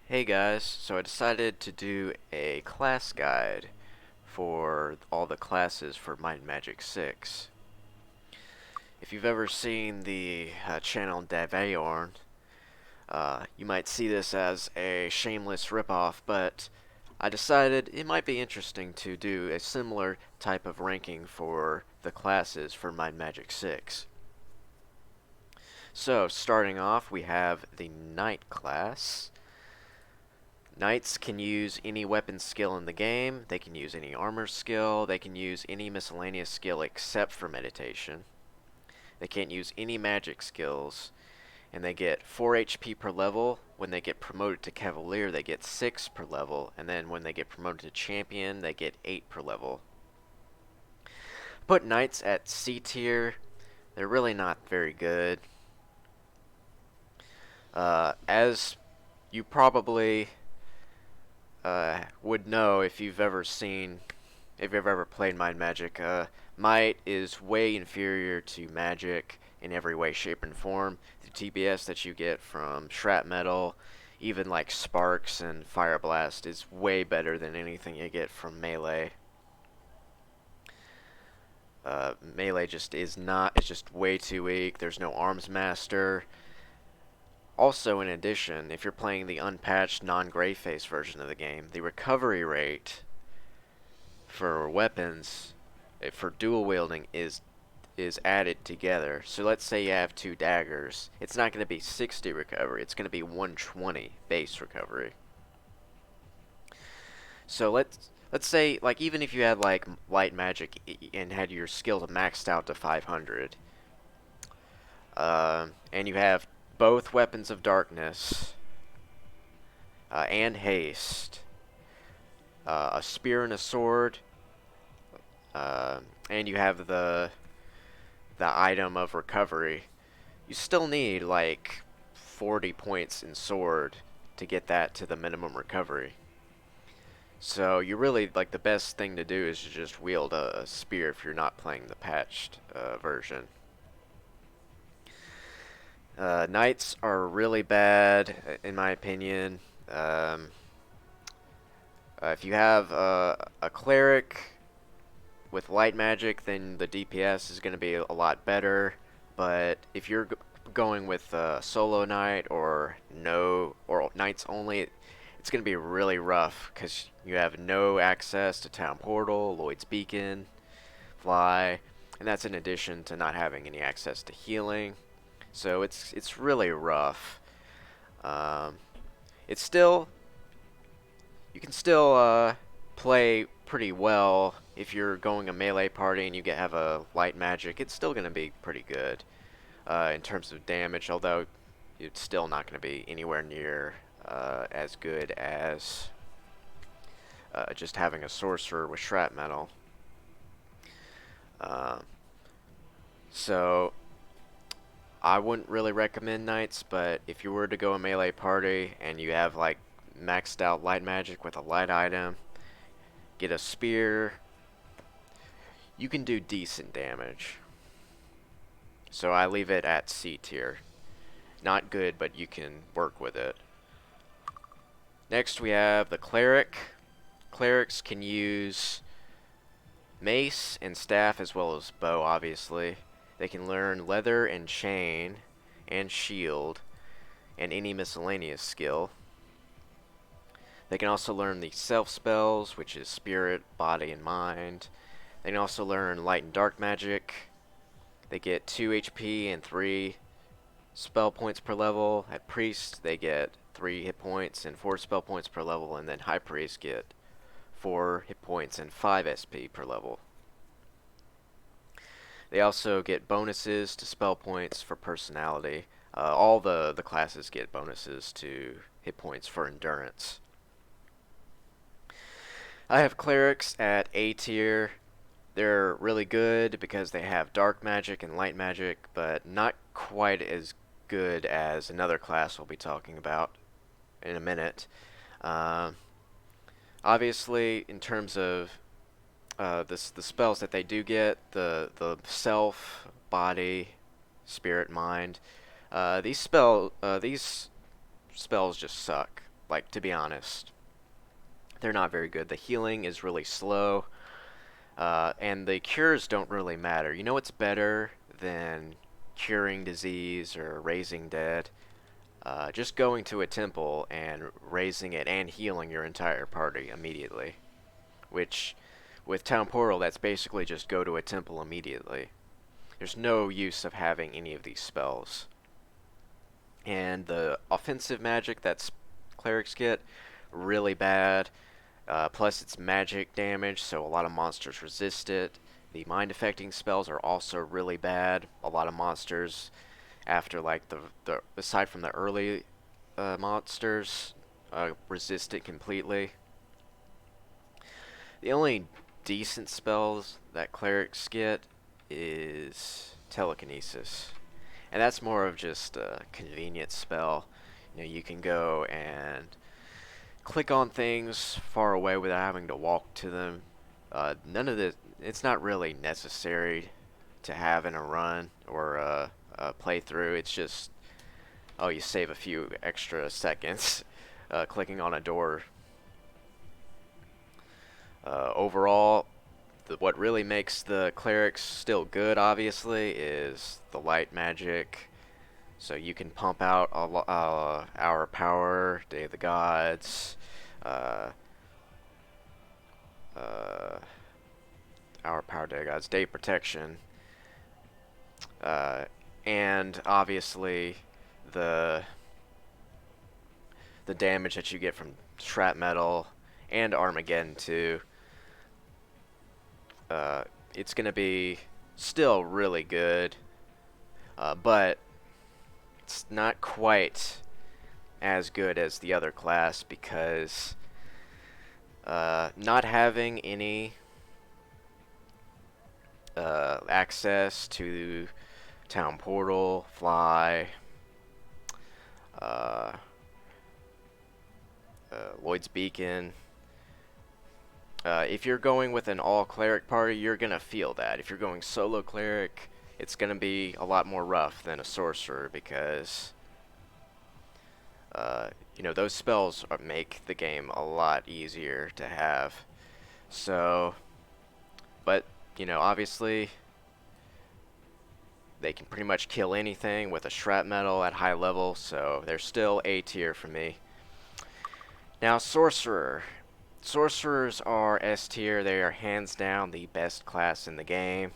Hey guys, so I decided to do a class guide for all the classes for Might and Magic 6. If you've ever seen the channel Davaeorn, you might see this as a shameless ripoff, but I decided it might be interesting to do a similar type of ranking for the classes for Might and Magic 6. So, starting off, we have the Knight class. Knights can use any weapon skill in the game, they can use any armor skill, they can use any miscellaneous skill except for meditation. They can't use any magic skills, and they get 4 HP per level. When they get promoted to Cavalier, they get 6 per level, and then when they get promoted to Champion, they get 8 per level. Put Knights at C tier, they're really not very good. As you probably would know if you've ever played Mind Magic. Might is way inferior to Magic in every way, shape, and form. The TBS that you get from Shrapmetal, even like Sparks and Fire Blast, is way better than anything you get from Melee. Melee just is not, it's just way too weak. There's no Arms Master. Also, in addition, if you're playing the unpatched non-Greyface version of the game, the recovery rate for weapons for dual wielding is added together. So let's say you have 2 daggers. It's not going to be 60 recovery. It's going to be 120 base recovery. So let's say like even if you had like light magic and had your skills maxed out to 500, and you have both weapons of darkness and haste, a spear and a sword, and you have the item of recovery, you still need like 40 points in sword to get that to the minimum recovery. So you really, like, the best thing to do is to just wield a spear if you're not playing the patched version. Knights are really bad, in my opinion. If you have a cleric with light magic, then the DPS is going to be a lot better. But if you're going with solo knight or knights only, it's going to be really rough because you have no access to Town Portal, Lloyd's Beacon, Fly, and that's in addition to not having any access to healing. So it's really rough. Um, it's still you can still play pretty well if you're going a melee party and you have a light magic. It's still going to be pretty good in terms of damage, although it's still not going to be anywhere near as good as just having a sorcerer with shrapmetal. Uh, so I wouldn't really recommend knights, but if you were to go a melee party and you have like maxed out light magic with a light item, get a spear, you can do decent damage. So I leave it at C tier. Not good, but you can work with it. Next we have the Cleric. Clerics can use mace and staff as well as bow, obviously. They can learn leather and chain and shield and any miscellaneous skill. They can also learn the self spells, which is spirit, body, and mind. They can also learn light and dark magic. They get 2 HP and 3 spell points per level. At priest, they get 3 hit points and 4 spell points per level, and then high priest get 4 hit points and 5 SP per level. They also get bonuses to spell points for personality. All the classes get bonuses to hit points for endurance. I have clerics at A tier. They're really good because they have dark magic and light magic, but not quite as good as another class we'll be talking about in a minute. Obviously, in terms of the spells that they do get, the self, body, spirit, mind, these spells just suck. Like, to be honest, they're not very good. The healing is really slow, and the cures don't really matter. You know what's better than curing disease or raising dead? Just going to a temple and raising it and healing your entire party immediately. Which, with Town Portal, that's basically just go to a temple immediately. There's no use of having any of these spells. And the offensive magic that clerics get, really bad. Plus it's magic damage, so a lot of monsters resist it. The mind affecting spells are also really bad. A lot of monsters, after like the aside from the early monsters, resist it completely. The only decent spells that clerics get is telekinesis, and that's more of just a convenient spell. You know, you can go and click on things far away without having to walk to them. None of this, it's not really necessary to have in a run or a playthrough. It's just, oh, you save a few extra seconds clicking on a door. Overall, what really makes the clerics still good, obviously, is the light magic. So you can pump out Hour Power, Day of the Gods, uh, uh, Hour Power, Day of the Gods, Day Protection, uh, and obviously the the damage that you get from Shrapmetal and Armageddon too. It's gonna be still really good, but it's not quite as good as the other class because not having any access to Town Portal, Fly, uh, Lloyd's Beacon. If you're going with an all cleric party, you're gonna feel that. If you're going solo cleric, it's gonna be a lot more rough than a sorcerer because you know, those spells make the game a lot easier to have. So, but you know, obviously they can pretty much kill anything with a shrapnel at high level, so they're still A tier for me. Now, Sorcerer. Sorcerers are S tier. They are hands down the best class in the game.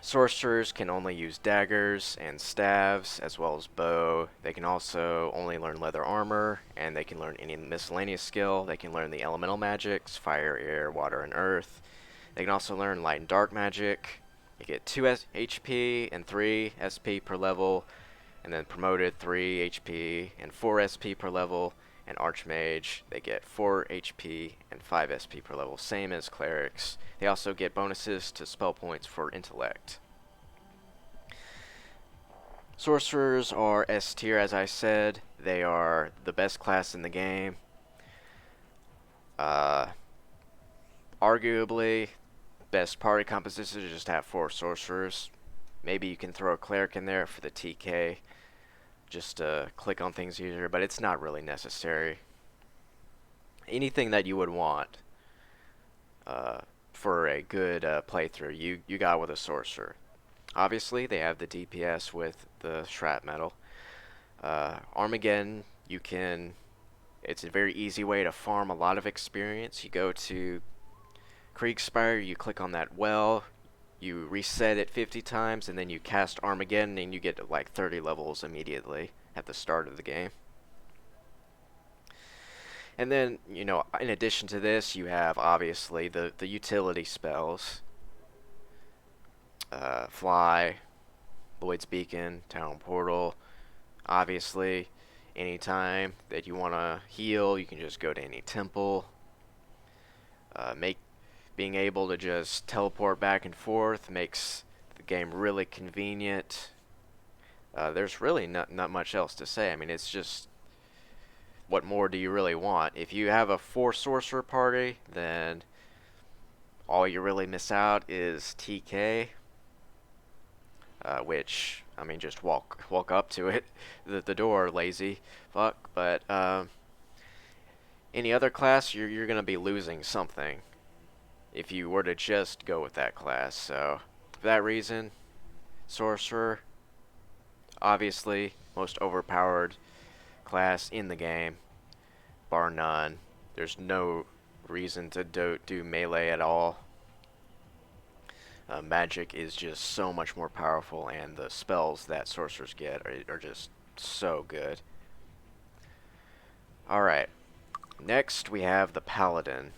Sorcerers can only use daggers and staves, as well as bow. They can also only learn leather armor, and they can learn any miscellaneous skill. They can learn the elemental magics, fire, air, water, and earth. They can also learn light and dark magic. They get 2 HP and 3 SP per level, and then promoted 3 HP and 4 SP per level. And Archmage, they get 4 HP and 5 SP per level, same as Clerics. They also get bonuses to spell points for Intellect. Sorcerers are S tier, as I said. They are the best class in the game. Arguably, best party composition is just have 4 Sorcerers. Maybe you can throw a Cleric in there for the TK. Just click on things easier, but it's not really necessary. Anything that you would want for a good playthrough, you got with a Sorcerer. Obviously, they have the DPS with the Shrapmetal. Armageddon, it's a very easy way to farm a lot of experience. You go to Kriegspire, you click on that well, you reset it 50 times, and then you cast Armageddon, and you get like 30 levels immediately at the start of the game. And then, you know, in addition to this, you have obviously the utility spells. Fly, Lloyd's Beacon, Town Portal. Obviously, anytime that you want to heal, you can just go to any temple. Being able to just teleport back and forth makes the game really convenient. There's really not much else to say. I mean, it's just, what more do you really want? If you have a 4 sorcerer party, then all you really miss out is TK, which I mean, just walk up to it, the door, lazy fuck. But any other class, you're gonna be losing something if you were to just go with that class. So for that reason, Sorcerer, obviously most overpowered class in the game, bar none. There's no reason to do melee at all. Magic is just so much more powerful, and the spells that sorcerers get are just so good. Alright, next we have the Paladin.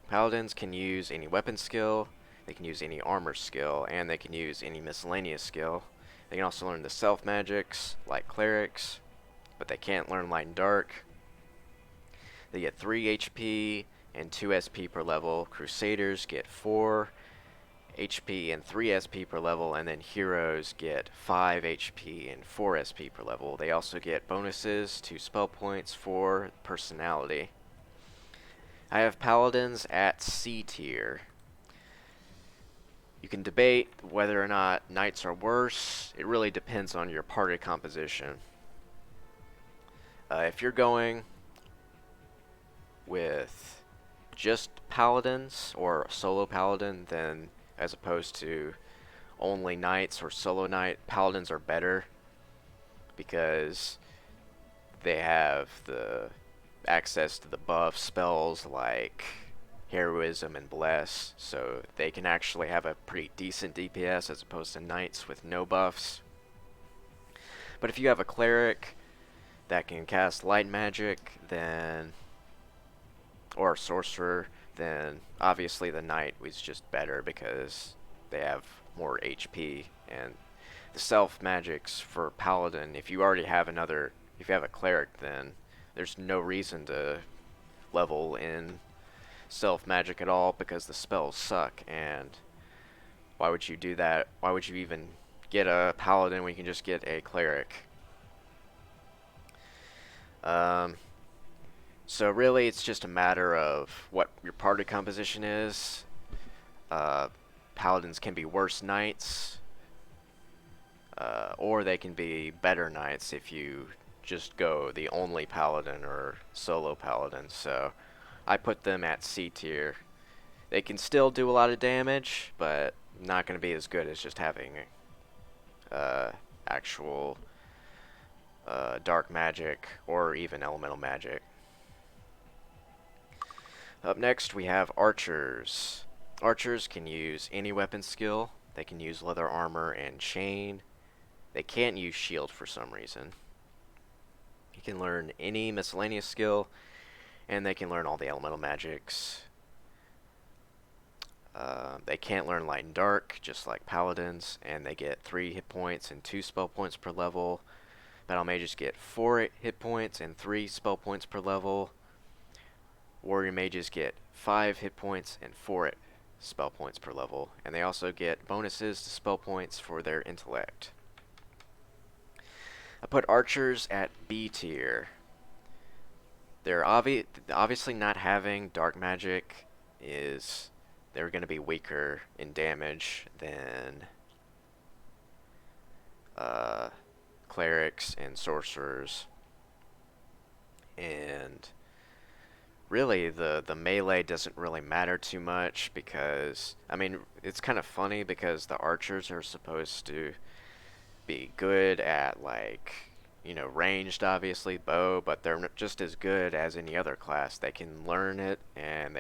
Paladins can use any weapon skill, they can use any armor skill, and they can use any miscellaneous skill. They can also learn the self magics, like clerics, but they can't learn light and dark. They get 3 HP and 2 SP per level. Crusaders get 4 HP and 3 SP per level, and then heroes get 5 HP and 4 SP per level. They also get bonuses to spell points for personality. I have paladins at C tier. You can debate whether or not knights are worse. It really depends on your party composition. If you're going with just paladins or solo paladin, then as opposed to only knights or solo knight, paladins are better because they have the access to the buff spells like heroism and bless, so they can actually have a pretty decent DPS as opposed to knights with no buffs. But if you have a cleric that can cast light magic, then or a sorcerer, then obviously the knight is just better because they have more HP. And the self magics for paladin, if you already have if you have a cleric, then there's no reason to level in self magic at all because the spells suck. And why would you do that? Why would you even get a paladin when you can just get a cleric? So really, it's just a matter of what your party composition is. Paladins can be worse knights, or they can be better knights if you just go the only paladin or solo paladin. So I put them at C tier. They can still do a lot of damage, but not going to be as good as just having actual dark magic or even elemental magic. Up next we have archers. Archers can use any weapon skill. They can use leather armor and chain. They can't use shield for some reason. You can learn any miscellaneous skill, and they can learn all the elemental magics. They can't learn light and dark, just like paladins, and they get 3 hit points and 2 spell points per level. Battle mages get 4 hit points and 3 spell points per level. Warrior mages get 5 hit points and 4 spell points per level, and they also get bonuses to spell points for their intellect. I put archers at B tier. They're obviously not having dark magic is they're going to be weaker in damage than clerics and sorcerers. And really, the melee doesn't really matter too much because, I mean, it's kind of funny because the archers are supposed to be good at, like, you know, ranged, obviously, bow, but they're just as good as any other class. They can learn it, and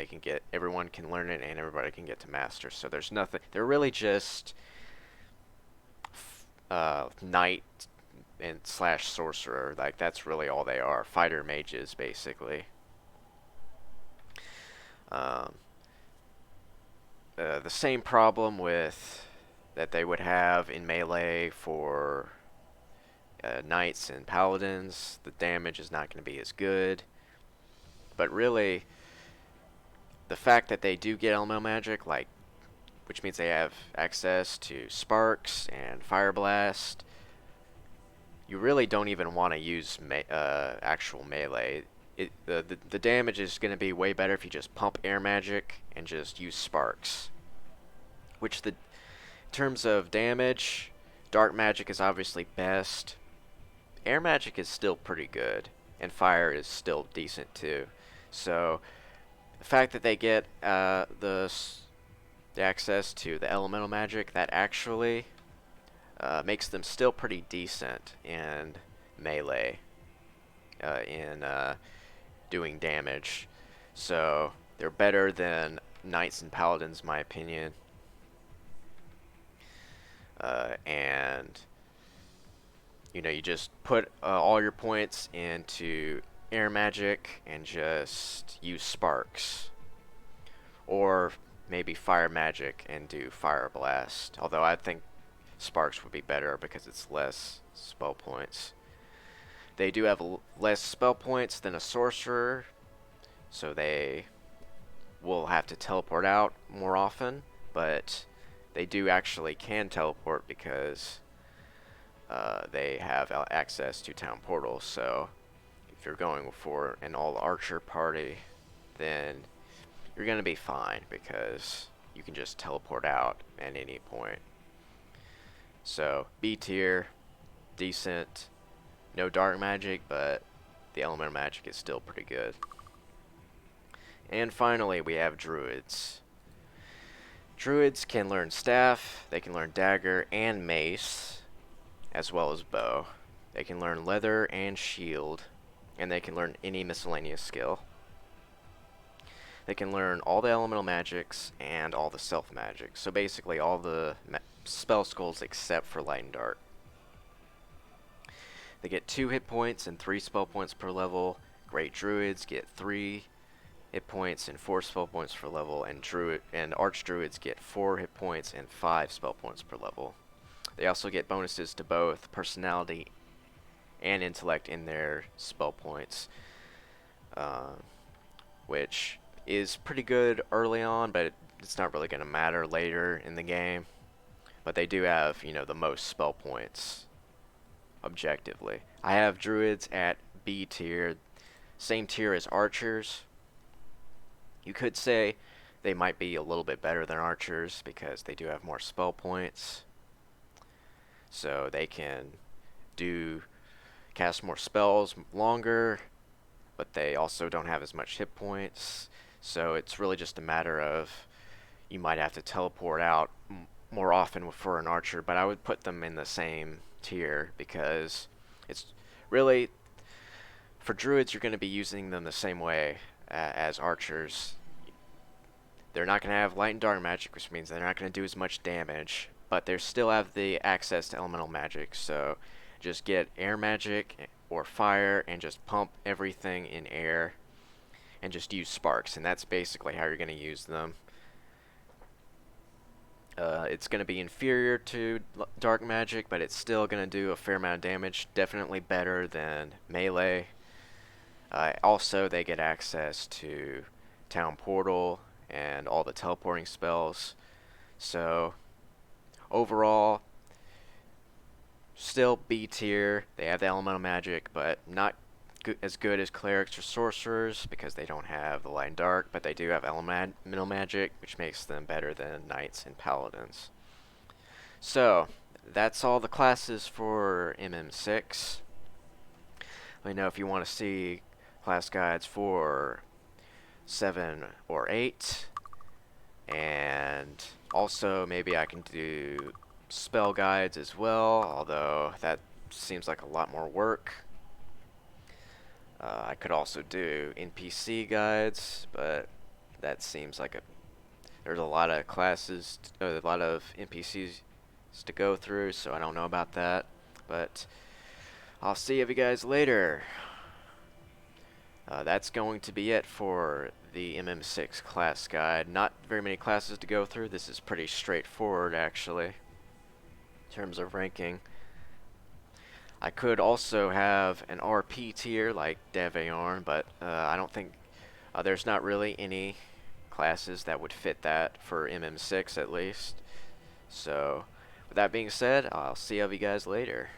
everyone can learn it, and everybody can get to master. So there's nothing, they're really just knight and slash sorcerer. Like, that's really all they are. Fighter mages, basically. The same problem that they would have in melee for knights and paladins. The damage is not going to be as good. But really, the fact that they do get elemental magic, which means they have access to sparks and fire blast, you really don't even want to use actual melee. The damage is going to be way better if you just pump air magic and just use sparks. In terms of damage, Dark magic is obviously best. Air magic is still pretty good, and fire is still decent too. So the fact that they get the access to the elemental magic, that actually makes them still pretty decent in melee, in doing damage. So they're better than knights and paladins, in my opinion. And you just put all your points into air magic and just use sparks, or maybe fire magic and do fire blast. Although I think sparks would be better because it's less spell points. They do have less spell points than a sorcerer, so they will have to teleport out more often, but they do actually can teleport because they have access to town portals. So if you're going for an all archer party, then you're going to be fine because you can just teleport out at any point. So B tier, decent. No dark magic, but the elemental magic is still pretty good. And finally, we have druids. Druids can learn staff, they can learn dagger and mace, as well as bow. They can learn leather and shield, and they can learn any miscellaneous skill. They can learn all the elemental magics and all the self magics. So basically all the spell schools except for light and dark. They get 2 hit points and 3 spell points per level. Great druids get 3 hit points and 4 spell points per level, and archdruids get 4 hit points and 5 spell points per level. They also get bonuses to both personality and intellect in their spell points, which is pretty good early on, but it's not really going to matter later in the game. But they do have, the most spell points objectively. I have druids at B tier, same tier as archers. You could say they might be a little bit better than archers because they do have more spell points. So they can cast more spells longer, but they also don't have as much hit points. So it's really just a matter of you might have to teleport out more often for an archer, but I would put them in the same tier because it's really, for druids, you're going to be using them the same way as archers. They're not going to have light and dark magic, which means they're not going to do as much damage, but they still have the access to elemental magic. So just get air magic or fire and just pump everything in air and just use sparks, and that's basically how you're going to use them. It's going to be inferior to dark magic, but it's still going to do a fair amount of damage. Definitely better than melee. Also, they get access to town portal and all the teleporting spells. So overall, still B tier. They have the elemental magic, but not as good as clerics or sorcerers because they don't have the light and dark, but they do have elemental magic, which makes them better than knights and paladins. So that's all the classes for MM6. Let me know if you want to see class guides for 7 or 8, and also maybe I can do spell guides as well, although that seems like a lot more work. I could also do NPC guides, but that seems like there's a lot of classes, a lot of NPCs to go through, so I don't know about that. But I'll see you guys later. That's going to be it for the MM6 class guide. Not very many classes to go through. This is pretty straightforward, actually, in terms of ranking. I could also have an RP tier like Davaeorn, but I don't think there's not really any classes that would fit that for MM6 at least. So with that being said, I'll see you guys later.